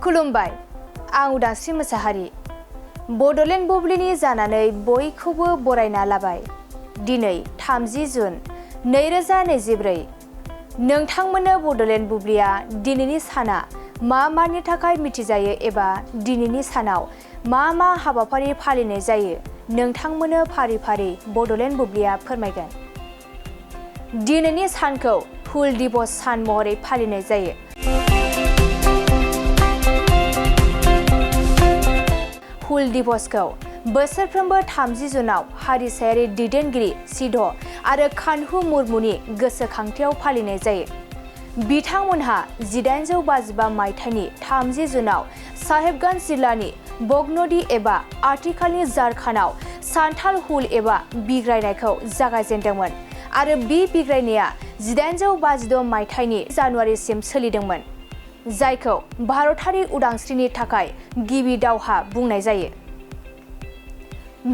खुलुमबाय, आं उदांस्रि मोसाहारि। बड'लेण्ड बुब्लिनि जानानै बयखौबो बरायना लाबाय। दिनै 30 जुन 2024। नोंथांमोननो बड'लेण्ड बुब्लिया दिनैनि साना मानि थाखाय मिथिजायो एबा दिनैनि सानाव मा हाबाफारि फालिनाय जायो नोंथांमोननो फारि फारि बड'लेण्ड बुब्लिया फोरमायगोन। दिनैनि सानखौ हुल दिवस सान महरै फालिनाय जायो। हुल दिवसखौ बोसोरफ्रोमबो 30 जुनाव हारिसायारि दैदेनगिरि सिध' आरो कान्हु मुर्मुनि गोसोखांथियाव फालिनाय जायो। बिथांमोनहा 1855 मायथाइनि 30 जुनाव साहेबगंज जिल्लानि बगनदी एबा आथिखालनि झारखन्डआव सान्थाल हुल एबा बिग्रायनायखौ जागायजेनदोंमोन आरो बे बिग्रायनाया 1852 मायथाइनि जानुवारिसिम सोलिदोंमोन, जायखौ भारतारि उदांस्रिनि थाखाय गिबि दावहा बुंनाय जायो।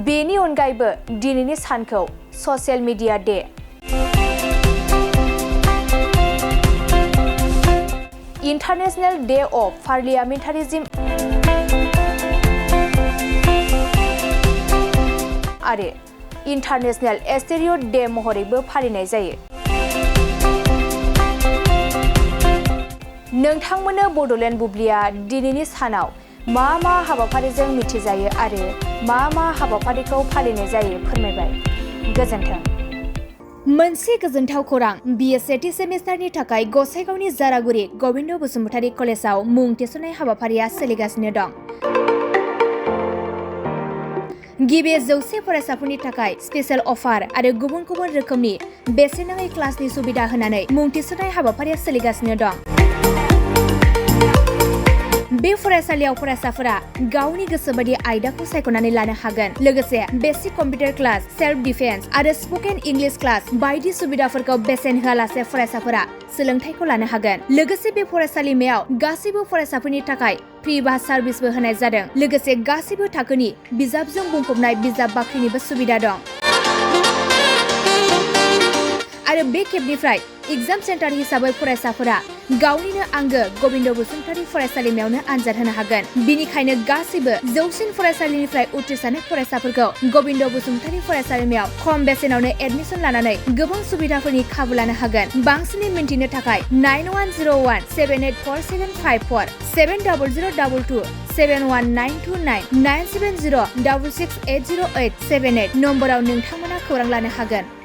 बेनि अनगायैबो दिनैनि सानखौ social media day, international day of parliamentarism आरो इन्टारनेशनेल एस्टेरियो डे महरैबो फालिनाय जायो। नोंथांमोननो बड'लेण्ड बुब्लिया दिनैनि सानाव मा हाबाफारिजों मिथिजायो आरो मा हाबाफारिखौ फालिनाय जायो फोरमायबाय। गोजोन्थों। मोनसे गोजोनथाव खौरां, BA सेथि सेमिस्टारनि थाखाय गसाइगावनि जारागुरि गबिन्द बसुमतारी कलेजाव मुं थिसननाय हाबाफारिया सोलिगासिनो दं। गिबि 100 फरायसाफोरनि थाखाय स्पेशेल अफार आरो गुबुन गुबुन रोखोमनि बेसेन नाङै क्लासनि सुबिदा होनानै मुं थिसननाय हाबाफारिया सोलिगासिनो दं। बे फरायसालियाव फरायसाफोरा गावनि गोसोबायदि आयदाखौ सायख'नानै लानो हागोन। लोगोसे basic computer class, self defence आरो स्पकेन इंलिश क्लास बायदि सुबिदाफोरखौ बेसेन होआलासे फरायसाफोरा सोलोंथाइखौ लानो हागोन। लोगोसे बे फरायसालिमायाव गासैबो फरायसाफोरनि थाखाय फ्रि बास सार्भिसबो होनाय जादों। लोगोसे गासैबो थाखोनि बिजाबजों बुंफबनाय बिजाब बाख्रिनिबो सुबिदा दं। आरो बे खेबनिफ्राय एग्जाम सेन्टार हिसाबै फरायसाफोरा गावनिनो आंगो गबिन्द बसुमतारी फरायसालिमायावनो आनजाद होनो हागोन। बिनिखायनो गासैबो जौसिन फरायसालिनिफ्राय उथ्रिसारनाय फरायसाफोरखौ गबिन्द बसुमतारी फरायसालिमायाव खम बेसेनावनो एडमिसन लानानै गोबां सुबिदाफोरनि खाबु लानो हागोन। बांसिनै मिन्थिनो थाखाय 9101 784754 70022 71929 970 6680878 नम्बराव नोंथांमोना खौरां लानो हागोन।